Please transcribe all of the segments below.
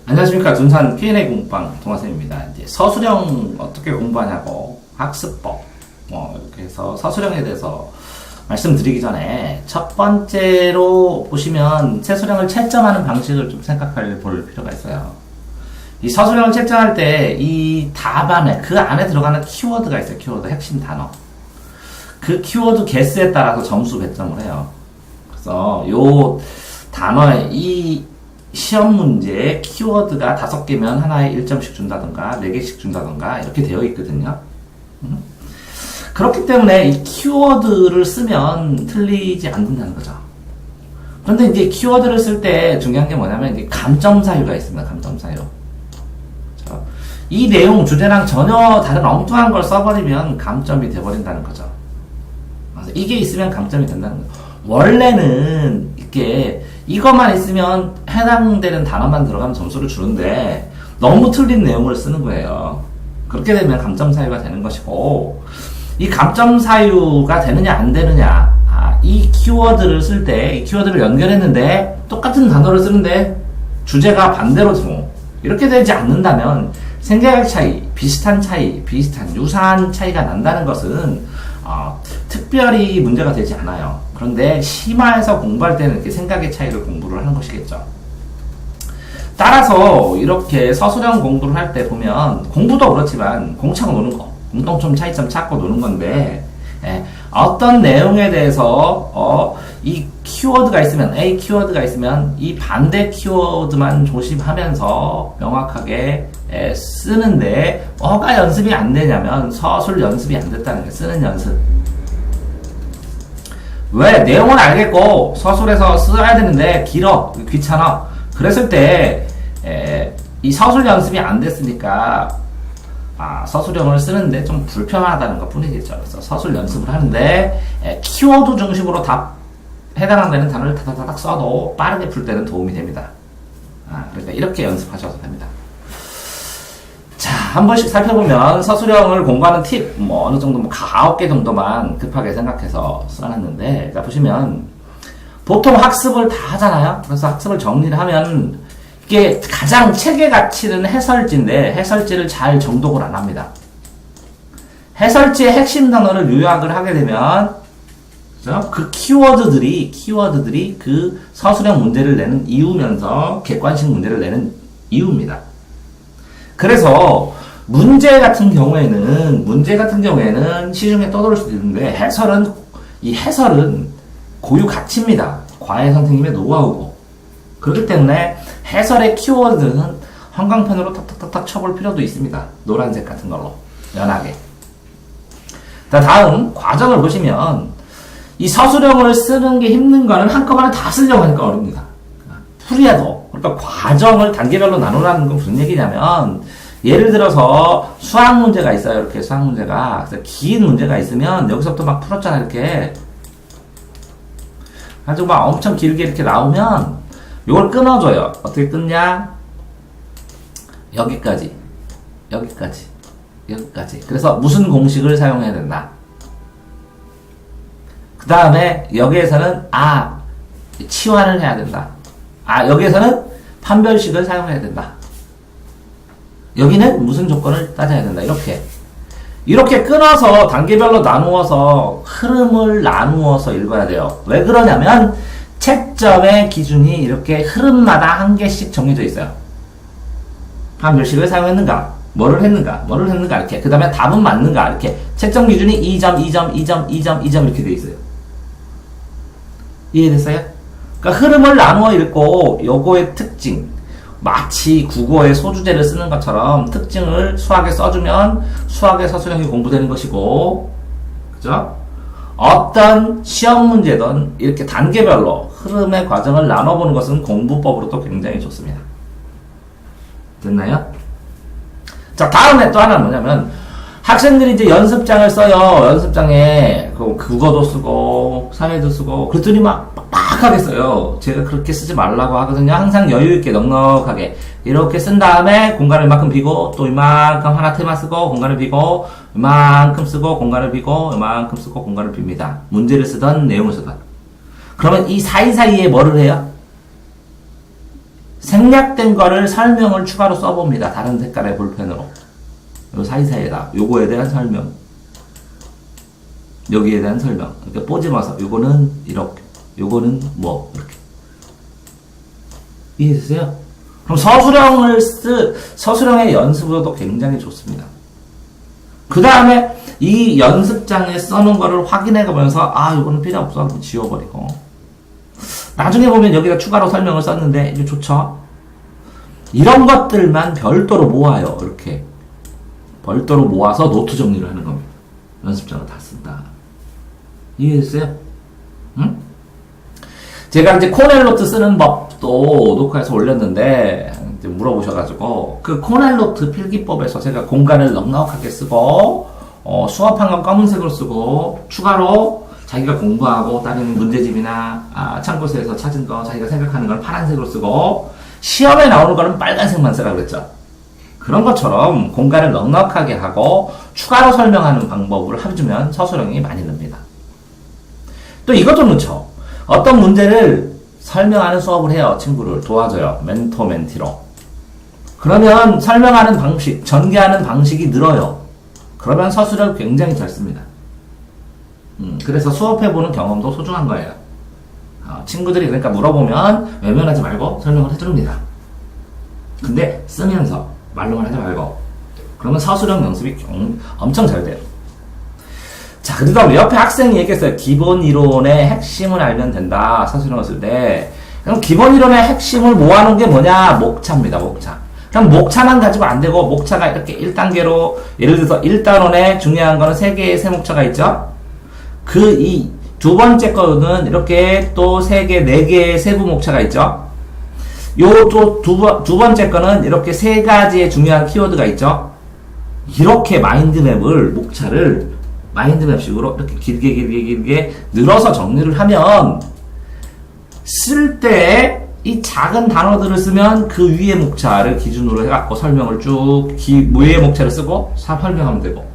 안녕하십니까. 둔산 Q&A 공부방 동화쌤입니다. 이제 서술형 어떻게 공부하냐고, 학습법, 이렇게 해서 서술형에 대해서 말씀드리기 전에 첫 번째로 보시면 새술형을 채점하는 방식을 좀 생각해 볼 필요가 있어요. 이 서술형을 채점할 때 이 답안에, 그 안에 들어가는 키워드가 있어요. 키워드, 핵심 단어. 그 키워드 개수에 따라서 점수 배점을 해요. 그래서 요 단어에 이 시험 문제에 키워드가 5개면 하나에 1점씩 준다던가 4개씩 준다던가 이렇게 되어 있거든요. 그렇기 때문에 이 키워드를 쓰면 틀리지 않는다는 거죠. 그런데 이제 키워드를 쓸 때 중요한 게 뭐냐면 이제 감점 사유가 있습니다. 감점 사유. 이 내용 주제랑 전혀 다른 엉뚱한 걸 써버리면 감점이 돼버린다는 거죠. 그래서 이게 있으면 감점이 된다는 거죠. 원래는 이게 이것만 있으면 해당되는 단어만 들어가면 점수를 주는데 너무 틀린 내용을 쓰는 거예요. 그렇게 되면 감점 사유가 되는 것이고, 이 감점 사유가 되느냐 안 되느냐, 이 키워드를 쓸 때 이 키워드를 연결했는데 똑같은 단어를 쓰는데 주제가 반대로 이렇게 되지 않는다면 생각의 차이, 비슷한 차이, 유사한 차이가 난다는 것은 특별히 문제가 되지 않아요. 그런데 심화해서 공부할 때는 이렇게 생각의 차이를 공부를 하는 것이겠죠. 따라서 이렇게 서술형 공부를 할 때 보면 공부도 그렇지만 공차고 노는 거, 공통점 차이점 찾고 노는 건데, 어떤 내용에 대해서 이 키워드가 있으면, A 키워드가 있으면 이 반대 키워드만 조심하면서 명확하게 쓰는데 뭐가 연습이 안 되냐면 서술 연습이 안 됐다는 게, 쓰는 연습. 왜? 내용은 알겠고 서술에서 써야 되는데 길어, 귀찮아. 그랬을 때 이 서술 연습이 안 됐으니까 서술형을 쓰는데 좀 불편하다는 것 뿐이겠죠. 그래서 서술 연습을 하는데 키워드 중심으로 답 해당되는 단어를 다닥다닥 써도 빠르게 풀 때는 도움이 됩니다. 그러니까 이렇게 연습하셔도 됩니다. 자, 한 번씩 살펴보면 서술형을 공부하는 팁, 어느 정도 9개 정도만 급하게 생각해서 써놨는데, 자, 보시면 보통 학습을 다 하잖아요. 그래서 학습을 정리를 하면 이게 가장 책의 가치는 해설지인데 해설지를 잘 정독을 안 합니다. 해설지의 핵심 단어를 요약을 하게 되면 그 키워드들이 그 서술형 문제를 내는 이유면서 객관식 문제를 내는 이유입니다. 그래서 문제 같은 경우에는 시중에 떠돌 수도 있는데 해설은 고유 가치입니다. 과외 선생님의 노하우고. 그렇기 때문에 해설의 키워드는 형광펜으로 탁탁탁탁 쳐볼 필요도 있습니다. 노란색 같은 걸로 연하게. 다음 과정을 보시면 이 서술형을 쓰는 게 힘든 거는 한꺼번에 다 쓰려고 하니까 어렵니다. 풀이해도. 그러니까 과정을 단계별로 나누라는 건 무슨 얘기냐면, 예를 들어서 수학 문제가 있어요. 이렇게 수학 문제가. 그래서 긴 문제가 있으면 여기서부터 막 풀었잖아. 이렇게. 아주 막 엄청 길게 이렇게 나오면 이걸 끊어줘요. 어떻게 끊냐? 여기까지. 그래서 무슨 공식을 사용해야 된다. 그 다음에 여기에서는 치환을 해야 된다. 여기에서는 판별식을 사용해야 된다. 여기는 무슨 조건을 따져야 된다. 이렇게 끊어서 단계별로 나누어서 흐름을 나누어서 읽어야 돼요. 왜 그러냐면 채점의 기준이 이렇게 흐름마다 한 개씩 정해져 있어요. 판별식을 사용했는가, 뭐를 했는가 이렇게. 그 다음에 답은 맞는가 이렇게. 채점 기준이 2점 이렇게 돼 있어요. 이해됐어요? 그러니까 흐름을 나누어 읽고 요거의 특징, 마치 국어의 소주제를 쓰는 것처럼 특징을 수학에 써주면 수학의 서술형이 공부되는 것이고, 그죠? 어떤 시험 문제든 이렇게 단계별로 흐름의 과정을 나눠보는 것은 공부법으로도 굉장히 좋습니다. 됐나요? 자, 다음에 또 하나는 뭐냐면, 학생들이 이제 연습장을 써요. 연습장에 국어도 쓰고 사회도 쓰고 그랬더니 막 빡빡하게 써요. 제가 그렇게 쓰지 말라고 하거든요. 항상 여유있게 넉넉하게 이렇게 쓴 다음에 공간을 이만큼 비고 또 이만큼 하나 테마 쓰고 공간을 비고 이만큼 쓰고 공간을 비고 이만큼 쓰고 공간을 빕니다. 문제를 쓰던 내용을 쓰던. 그러면 이 사이사이에 뭐를 해요? 생략된 거를 설명을 추가로 써봅니다. 다른 색깔의 볼펜으로. 요 사이사이에다 요거에 대한 설명, 여기에 대한 설명 이렇게 뽀집어서 요거는 이렇게, 요거는 뭐 이렇게. 이해되세요? 그럼 서술형의 연습으로도 굉장히 좋습니다. 그 다음에 이 연습장에 써놓은 거를 확인해가면서 이거는 필요 없어 하고 지워버리고, 나중에 보면 여기다 추가로 설명을 썼는데 이게 좋죠? 이런 것들만 별도로 모아요. 이렇게 별도로 모아서 노트 정리를 하는 겁니다. 연습장을 다 쓴다. 이해했어요? 응? 제가 이제 코넬 노트 쓰는 법도 녹화해서 올렸는데 이제 물어보셔가지고, 그 코넬 노트 필기법에서 제가 공간을 넉넉하게 쓰고 수업한 건 검은색으로 쓰고, 추가로 자기가 공부하고 다른 문제집이나 참고서에서 찾은 거 자기가 생각하는 걸 파란색으로 쓰고, 시험에 나오는 거는 빨간색만 쓰라고 그랬죠. 그런 것처럼 공간을 넉넉하게 하고 추가로 설명하는 방법을 해주면 서술형이 많이 늡니다. 또 이것도 넣죠. 어떤 문제를 설명하는 수업을 해요. 친구를 도와줘요. 멘토 멘티로. 그러면 설명하는 방식, 전개하는 방식이 늘어요. 그러면 서술형 굉장히 잘 씁니다. 그래서 수업해보는 경험도 소중한 거예요. 친구들이 그러니까 물어보면 외면하지 말고 설명을 해줍니다. 근데 쓰면서 말로만 하지 말고, 그러면 서술형 연습이 엄청 잘 돼요. 자, 그 다음에 옆에 학생이 얘기했어요. 기본 이론의 핵심을 알면 된다. 서술형을 쓸 때. 그럼 기본 이론의 핵심을 모아놓은 게 뭐냐? 목차입니다. 목차. 그럼 목차만 가지고 안 되고, 목차가 이렇게 1단계로, 예를 들어서 1단원에 중요한 거는 3개의 세목차가 있죠? 이 두 번째 거는 이렇게 또 3개, 4개의 세부 목차가 있죠? 요 또 두 번째 거는 이렇게 3가지의 중요한 키워드가 있죠? 이렇게 마인드맵을, 목차를 마인드맵식으로 이렇게 길게 늘어서 정리를 하면, 쓸 때 이 작은 단어들을 쓰면 그 위의 목차를 기준으로 해갖고 설명을 쭉 위의 목차를 쓰고 설명하면 되고.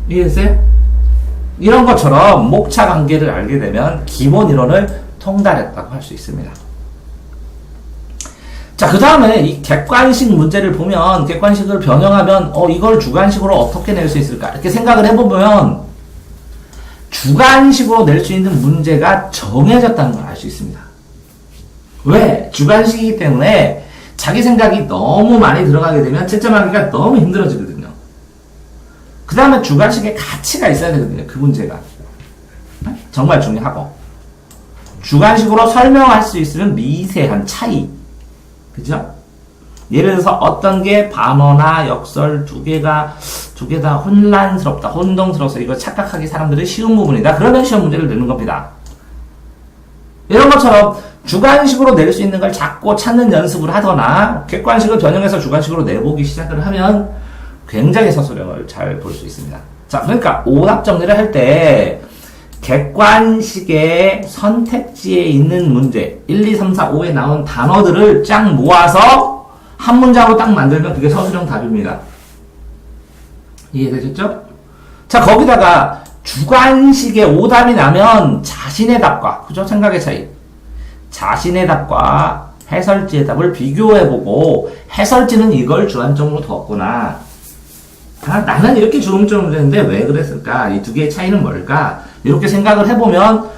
이해했어요? 이런 것처럼 목차 관계를 알게 되면 기본 이론을 통달했다고 할 수 있습니다. 자, 그 다음에 이 객관식 문제를 보면, 객관식을 변형하면 이걸 주관식으로 어떻게 낼 수 있을까 이렇게 생각을 해보면, 주관식으로 낼 수 있는 문제가 정해졌다는 걸 알 수 있습니다. 왜? 주관식이기 때문에 자기 생각이 너무 많이 들어가게 되면 채점하기가 너무 힘들어지거든요. 그 다음에 주관식에 가치가 있어야 되거든요. 그 문제가 정말 중요하고, 주관식으로 설명할 수 있으면 미세한 차이, 그죠? 예를 들어서 어떤 게 반어나 역설 두 개 다 혼란스럽다, 혼동스러워서 이거 착각하기 사람들이 쉬운 부분이다. 그러면 시험 문제를 내는 겁니다. 이런 것처럼 주관식으로 낼 수 있는 걸 자꾸 찾는 연습을 하거나, 객관식을 변형해서 주관식으로 내보기 시작을 하면 굉장히 서술형을 잘 볼 수 있습니다. 자, 그러니까 오답 정리를 할 때 객관식의 선택지에 있는 문제 1, 2, 3, 4, 5에 나온 단어들을 쫙 모아서 한 문장으로 딱 만들면 그게 서술형 답입니다. 이해되셨죠? 자, 거기다가 주관식의 오답이 나면 자신의 답과, 그죠? 생각의 차이, 자신의 답과 해설지의 답을 비교해보고, 해설지는 이걸 주안점으로 뒀구나, 나는 이렇게 주안점으로 했는데 왜 그랬을까, 이 두 개의 차이는 뭘까, 이렇게 생각을 해보면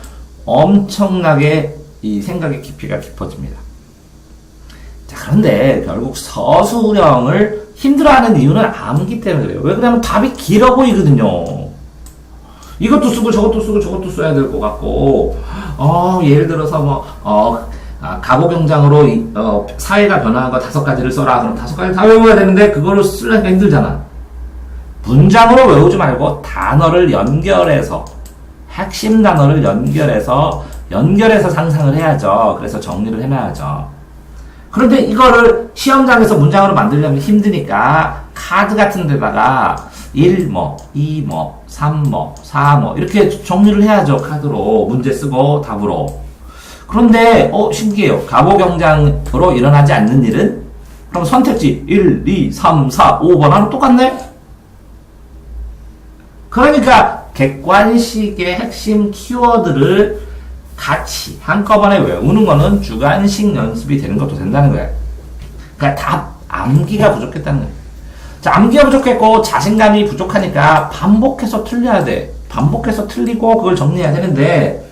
엄청나게 이 생각의 깊이가 깊어집니다. 자, 그런데 결국 서술형을 힘들어하는 이유는 암기 때문에 그래요. 왜 그러냐면 답이 길어 보이거든요. 이것도 쓰고 저것도 쓰고 저것도 써야 될 것 같고, 예를 들어서 가보경장으로 사회가 변화한 거 5가지를 써라. 그럼 5가지 다 외워야 되는데 그거를 쓰려니까 힘들잖아. 문장으로 외우지 말고 단어를 연결해서, 핵심 단어를 연결해서 상상을 해야죠. 그래서 정리를 해놔야죠. 그런데 이거를 시험장에서 문장으로 만들려면 힘드니까 카드 같은 데다가 1, 2, 3, 4 이렇게 정리를 해야죠. 카드로 문제 쓰고 답으로. 그런데 신기해요. 가보경장으로 일어나지 않는 일은, 그럼 선택지 1, 2, 3, 4, 5번하고 똑같네? 그러니까 객관식의 핵심 키워드를 같이 한꺼번에 외우는 거는 주관식 연습이 되는 것도 된다는 거야. 그러니까 다 암기가 부족했다는 거야. 자, 암기가 부족했고 자신감이 부족하니까 반복해서 틀려야 돼. 반복해서 틀리고 그걸 정리해야 되는데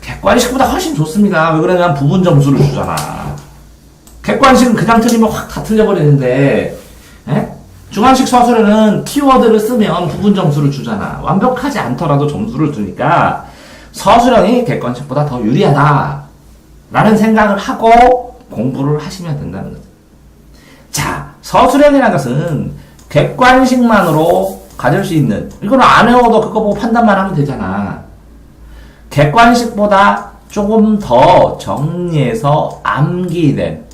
객관식보다 훨씬 좋습니다. 왜 그러냐면 부분 점수를 주잖아. 객관식은 그냥 틀리면 확 다 틀려버리는데 주관식 서술에는 키워드를 쓰면 부분 점수를 주잖아. 완벽하지 않더라도 점수를 주니까 서술형이 객관식보다 더 유리하다 라는 생각을 하고 공부를 하시면 된다는 거죠. 자, 서술형이라는 것은 객관식만으로 가질 수 있는, 이거는 안 외워도 그거 보고 판단만 하면 되잖아. 객관식보다 조금 더 정리해서 암기된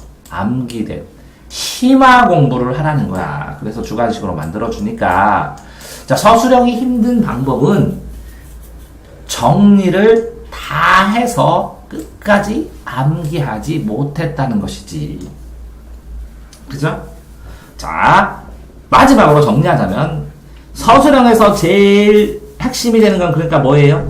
심화 공부를 하라는 거야. 그래서 주관식으로 만들어주니까. 자, 서술형이 힘든 방법은 정리를 다 해서 끝까지 암기하지 못했다는 것이지. 그죠? 자, 마지막으로 정리하자면 서술형에서 제일 핵심이 되는 건 그러니까 뭐예요?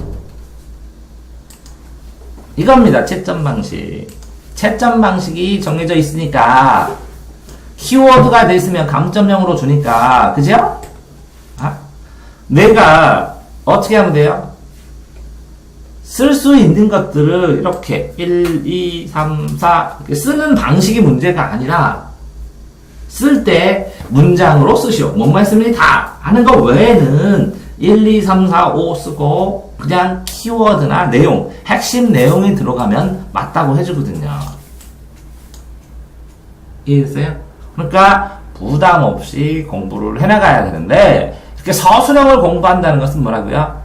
이겁니다. 채점 방식. 채점 방식이 정해져 있으니까 키워드가 돼 있으면 감점형으로 주니까, 그죠? 내가 어떻게 하면 돼요? 쓸 수 있는 것들을 이렇게 1, 2, 3, 4 쓰는 방식이 문제가 아니라 쓸 때 문장으로 쓰시오. 뭐만 쓰면 다 하는 거 외에는 1, 2, 3, 4, 5 쓰고 그냥 키워드나 내용, 핵심 내용이 들어가면 맞다고 해주거든요. 이해됐어요? 그러니까 부담 없이 공부를 해나가야 되는데 이렇게 서술형을 공부한다는 것은 뭐라고요?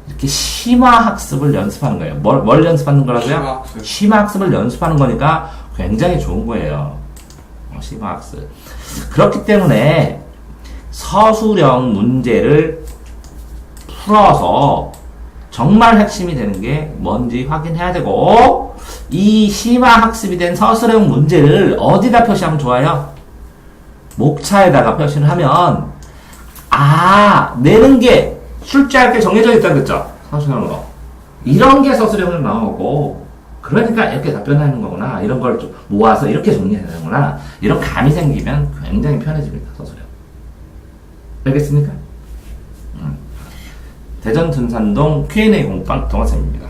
이렇게 심화학습을 연습하는 거예요. 뭘 연습하는 거라고요? 심화학습을 연습하는 거니까 굉장히 좋은 거예요. 심화학습. 그렇기 때문에 서술형 문제를 풀어서 정말 핵심이 되는 게 뭔지 확인해야 되고, 이 심화학습이 된 서술형 문제를 어디다 표시하면 좋아요? 목차에다가 표시를 하면, 내는 게 출제할 게 정해져 있다 그랬죠? 서술형으로. 이런 게 서술형으로 나오고, 그러니까 이렇게 답변하는 거구나. 이런 걸 좀 모아서 이렇게 정리해야 되는구나. 이런 감이 생기면 굉장히 편해집니다. 서술형. 알겠습니까? 대전 둔산동 Q&A 공방 동화쌤입니다.